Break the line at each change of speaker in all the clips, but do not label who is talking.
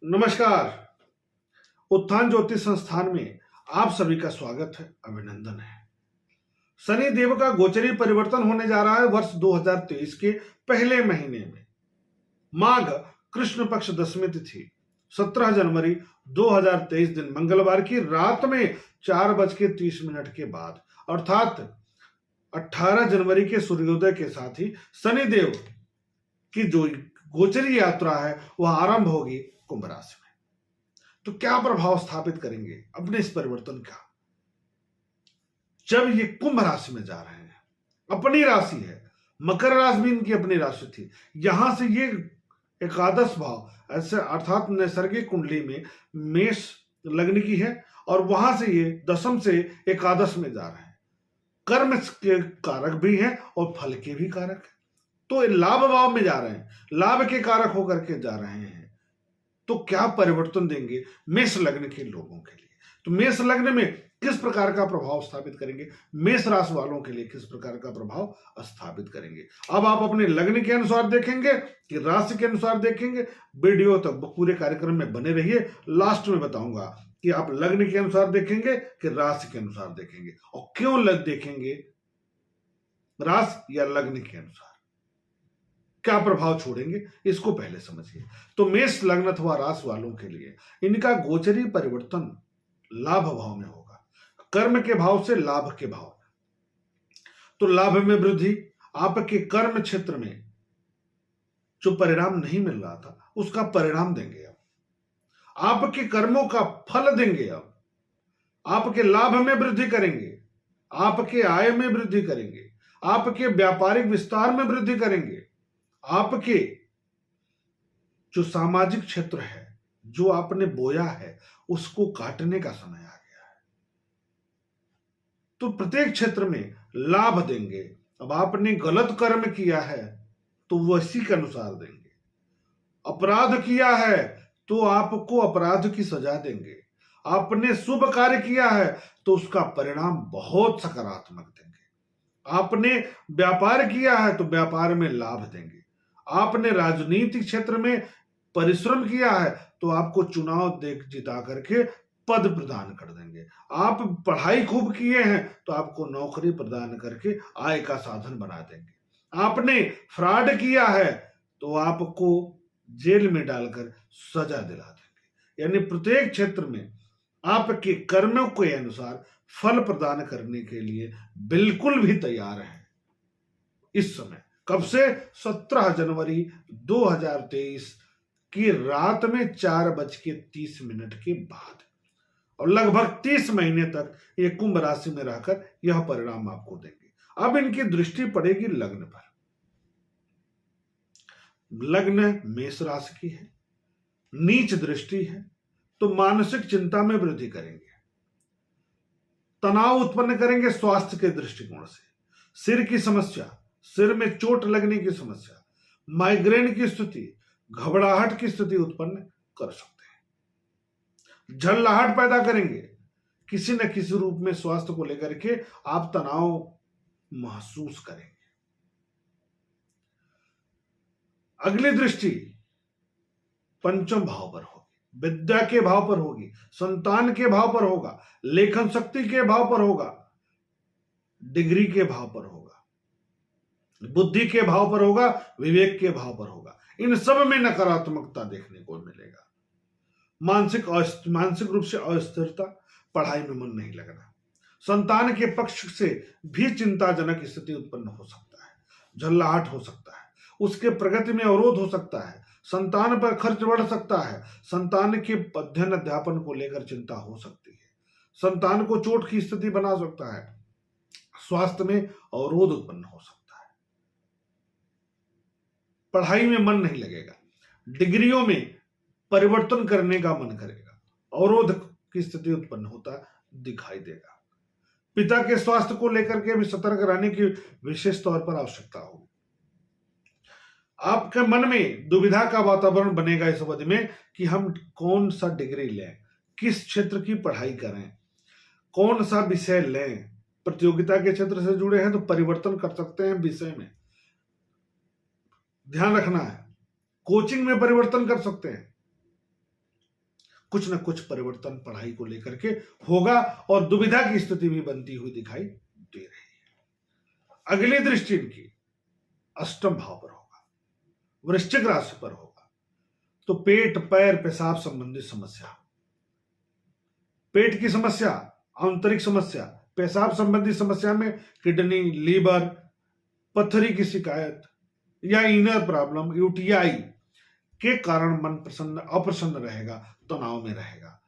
नमस्कार। उत्थान ज्योतिष संस्थान में आप सभी का स्वागत है, अभिनंदन है। शनि देव का गोचरी परिवर्तन होने जा रहा है वर्ष 2023 के पहले महीने में। माघ कृष्ण पक्ष दशमी तिथि 17 जनवरी 2023 दिन मंगलवार की रात में 4:30 के बाद अर्थात 18 जनवरी के सूर्योदय के साथ ही शनि देव की जो गोचरी यात्रा है वह आरंभ होगी कुंभ राशि में। तो क्या प्रभाव स्थापित करेंगे अपने इस परिवर्तन का? जब ये कुंभ राशि में जा रहे हैं, अपनी राशि है, मकर राशि भी इनकी अपनी राशि थी, यहां से ये एकादश भाव ऐसे अर्थात नैसर्गिक कुंडली में मेष लग्न की है और वहां से ये दशम से एकादश में जा रहे हैं। कर्म के कारक भी हैं और फल के भी कारक हैं, तो लाभ भाव में जा रहे हैं, लाभ के कारक होकर के जा रहे हैं। तो क्या परिवर्तन देंगे मेष लग्न के लोगों के लिए? तो मेष लग्न में किस प्रकार का प्रभाव स्थापित करेंगे, मेष राशि वालों के लिए किस प्रकार का प्रभाव स्थापित करेंगे? अब आप अपने लग्न के अनुसार देखेंगे कि राशि के अनुसार देखेंगे? वीडियो तक पूरे कार्यक्रम में बने रहिए। लास्ट में बताऊंगा कि आप लग्न के अनुसार देखेंगे कि राशि के अनुसार देखेंगे और क्यों देखेंगे राशि या लग्न के अनुसार, क्या प्रभाव छोड़ेंगे, इसको पहले समझिए। तो मेष लग्न अथवा राशि वालों के लिए इनका गोचरी परिवर्तन लाभ भाव में होगा, कर्म के भाव से लाभ के भाव में। तो लाभ में वृद्धि, आपके कर्म क्षेत्र में जो परिणाम नहीं मिल रहा था उसका परिणाम देंगे, अब आपके कर्मों का फल देंगे, अब आपके लाभ में वृद्धि करेंगे, आपके आय में वृद्धि करेंगे, आपके व्यापारिक विस्तार में वृद्धि करेंगे, आपके जो सामाजिक क्षेत्र है, जो आपने बोया है उसको काटने का समय आ गया है। तो प्रत्येक क्षेत्र में लाभ देंगे। अब आपने गलत कर्म किया है तो वैसी के अनुसार देंगे, अपराध किया है तो आपको अपराध की सजा देंगे, आपने शुभ कार्य किया है तो उसका परिणाम बहुत सकारात्मक देंगे, आपने व्यापार किया है तो व्यापार में लाभ देंगे, आपने राजनीतिक क्षेत्र में परिश्रम किया है तो आपको चुनाव देख जिता करके पद प्रदान कर देंगे, आप पढ़ाई खूब किए हैं तो आपको नौकरी प्रदान करके आय का साधन बना देंगे, आपने फ्रॉड किया है तो आपको जेल में डालकर सजा दिला देंगे। यानी प्रत्येक क्षेत्र में आपके कर्मों के अनुसार फल प्रदान करने के लिए बिल्कुल भी तैयार है इस समय। कब से? 17 जनवरी 2023 की रात में 4:30 के बाद, और लगभग 30 महीने तक ये कुंभ राशि में रहकर यह परिणाम आपको देंगे। अब इनकी दृष्टि पड़ेगी लग्न पर। लग्न मेष राशि की है, नीच दृष्टि है, तो मानसिक चिंता में वृद्धि करेंगे, तनाव उत्पन्न करेंगे स्वास्थ्य के दृष्टिकोण से, सिर की समस्या, सिर में चोट लगने की समस्या, माइग्रेन की स्थिति, घबराहट की स्थिति उत्पन्न कर सकते हैं, झल्लाहट पैदा करेंगे, किसी न किसी रूप में स्वास्थ्य को लेकर के आप तनाव महसूस करेंगे। अगली दृष्टि पंचम भाव पर होगी, विद्या के भाव पर होगी, संतान के भाव पर होगा, लेखन शक्ति के भाव पर होगा, डिग्री के भाव पर होगा, बुद्धि के भाव पर होगा, विवेक के भाव पर होगा। इन सब में नकारात्मकता देखने को मिलेगा। मानसिक रूप से अस्थिरता, पढ़ाई में मन नहीं लगना, संतान के पक्ष से भी चिंताजनक स्थिति उत्पन्न हो सकता है, झल्लाहट हो सकता है, उसके प्रगति में अवरोध हो सकता है, संतान पर खर्च बढ़ सकता है, संतान के अध्ययन अध्यापन को लेकर चिंता हो सकती है, संतान को चोट की स्थिति बना सकता है, स्वास्थ्य में अवरोध उत्पन्न हो सकता है, पढ़ाई में मन नहीं लगेगा, डिग्रियों में परिवर्तन करने का मन करेगा, अवरोध की स्थिति उत्पन्न होता दिखाई देगा। पिता के स्वास्थ्य को लेकर के भी सतर्क रहने की विशेष तौर पर आवश्यकता होगी। आपके मन में दुविधा का वातावरण बनेगा इस अवधि में कि हम कौन सा डिग्री लें, किस क्षेत्र की पढ़ाई करें, कौन सा विषय लें। प्रतियोगिता के क्षेत्र से जुड़े हैं तो परिवर्तन कर सकते हैं विषय में, ध्यान रखना है। कोचिंग में परिवर्तन कर सकते हैं, कुछ न कुछ परिवर्तन पढ़ाई को लेकर के होगा और दुविधा की स्थिति भी बनती हुई दिखाई दे रही है। अगली दृष्टि इनकी अष्टम भाव पर होगा, वृश्चिक राशि पर होगा। तो पेट, पैर, पेशाब संबंधी समस्या, पेट की समस्या, आंतरिक समस्या, पेशाब संबंधी समस्या में किडनी, लीवर, पथरी की शिकायत या इनर प्रॉब्लम, यूटीआई के कारण मन प्रसन्न अप्रसन्न रहेगा, तनाव में रहेगा।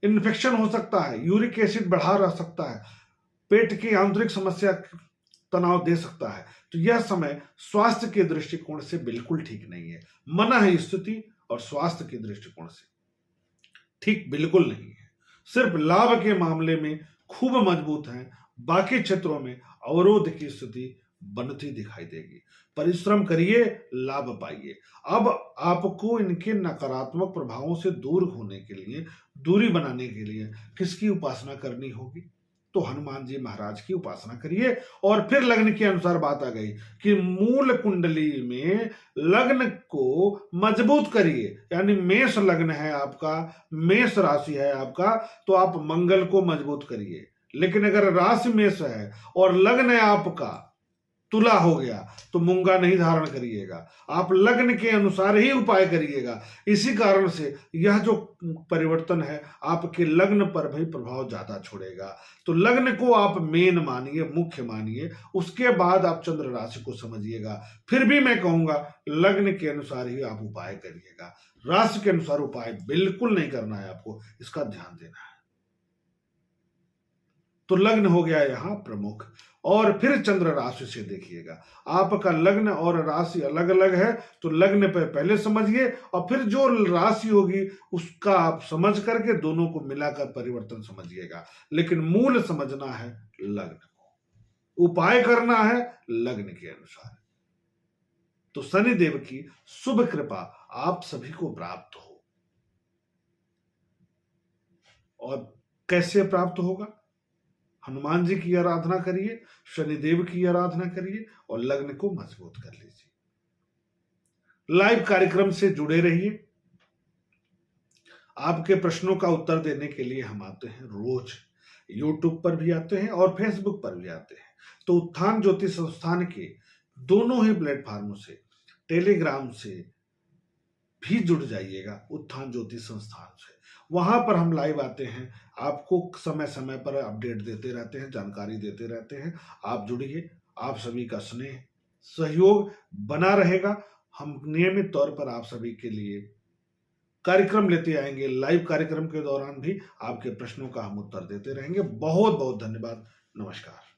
इन्फेक्शन हो सकता है, यूरिक एसिड बढ़ा रह सकता है, पेट की आंतरिक समस्या तनाव दे सकता है। तो यह समय स्वास्थ्य के दृष्टिकोण से बिल्कुल ठीक नहीं है। मना है स्थिति और स्वास्थ्य के दृष्टिकोण से ठीक बिल्कुल नहीं है। सिर्फ लाभ के मामले में खूब मजबूत हैं, बाकी क्षेत्रों में अवरोध की स्थिति बनती दिखाई देगी। परिश्रम करिए, लाभ पाइए। अब आपको इनके नकारात्मक प्रभावों से दूर होने के लिए, दूरी बनाने के लिए किसकी उपासना करनी होगी? तो हनुमान जी महाराज की उपासना करिए। और फिर लग्न के अनुसार बात आ गई कि मूल कुंडली में लग्न को मजबूत करिए, यानी मेष लग्न है आपका, मेष राशि है आपका, तो आप मंगल को मजबूत करिए। लेकिन अगर राशि मेष है और लग्न है आपका तुला हो गया, तो मूंगा नहीं धारण करिएगा, आप लग्न के अनुसार ही उपाय करिएगा। इसी कारण से यह जो परिवर्तन है आपके लग्न पर भी प्रभाव ज्यादा छोड़ेगा। तो लग्न को आप मेन मानिए, मुख्य मानिए, उसके बाद आप चंद्र राशि को समझिएगा। फिर भी मैं कहूंगा लग्न के अनुसार ही आप उपाय करिएगा, राशि के अनुसार उपाय बिल्कुल नहीं करना है आपको, इसका ध्यान देना है। तो लग्न हो गया यहां प्रमुख। और फिर चंद्र राशि से देखिएगा, आपका लग्न और राशि अलग अलग है, तो लग्न पर पहले समझिए और फिर जो राशि होगी उसका आप समझ करके दोनों को मिलाकर परिवर्तन समझिएगा। लेकिन मूल समझना है लग्न को, उपाय करना है लग्न के अनुसार। तो शनिदेव की शुभ कृपा आप सभी को प्राप्त हो। और कैसे प्राप्त होगा? हनुमान जी की आराधना करिए, शनिदेव की आराधना करिए और लग्न को मजबूत कर लीजिए। लाइव कार्यक्रम से जुड़े रहिए। आपके प्रश्नों का उत्तर देने के लिए हम आते हैं रोज, यूट्यूब पर भी आते हैं और फेसबुक पर भी आते हैं। तो उत्थान ज्योति संस्थान के दोनों ही प्लेटफॉर्म से, टेलीग्राम से भी जुड़ जाइएगा, उत्थान ज्योति संस्थान से। वहां पर हम लाइव आते हैं, आपको समय समय पर अपडेट देते रहते हैं, जानकारी देते रहते हैं। आप जुड़िए, आप सभी का स्नेह सहयोग बना रहेगा। हम नियमित तौर पर आप सभी के लिए कार्यक्रम लेते आएंगे। लाइव कार्यक्रम के दौरान भी आपके प्रश्नों का हम उत्तर देते रहेंगे। बहुत बहुत धन्यवाद। नमस्कार।